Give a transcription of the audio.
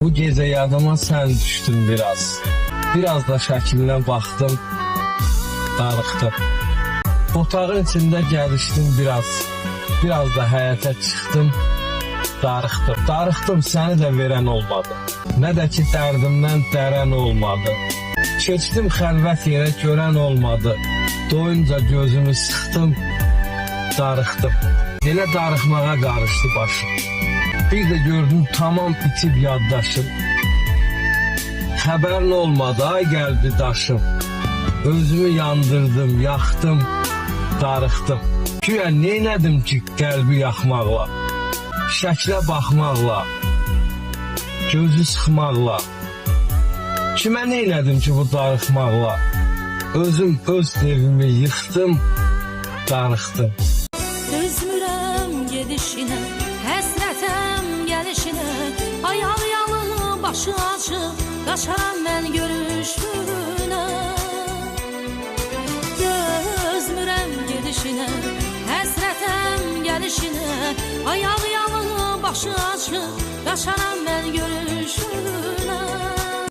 Bu gece yadıma sen düştün biraz. Biraz da şəklinə baxdım, darıxdım. Otağın içində gəlişdim biraz. Biraz da həyətə çıxdım, darıxdım. Darıxdım, səni də verən olmadı. Nə də ki dərdimdən dərən olmadı. Keçdim xəlvət yerə görən olmadı. Doyunca gözümü sıxdım, darıxdım. Elə darıxmağa qarışdı başım. Bir də gördüm tamam itib yaddaşım. Xəbərin olmadı ay qəlbi daşım. Özümü yandırdım, yaxdım, darıxdım. Güya neynədim ki qəlbi yaxmaqla, şəklə baxmaqla, gözü sıxmaqla. Kimə neynədim ki bu darıxmaqla, özüm öz evimi yıxdım, darıxdım. Dözmürəm gedişinə, həsrətəm gəlişinə, ayaq yalı başı açıb, qaçaram mən görüşünə. Dözmürəm gedişinə, həsrətəm gəlişinə, ayaq yalı başı açıb, qaçaram mən görüşünə.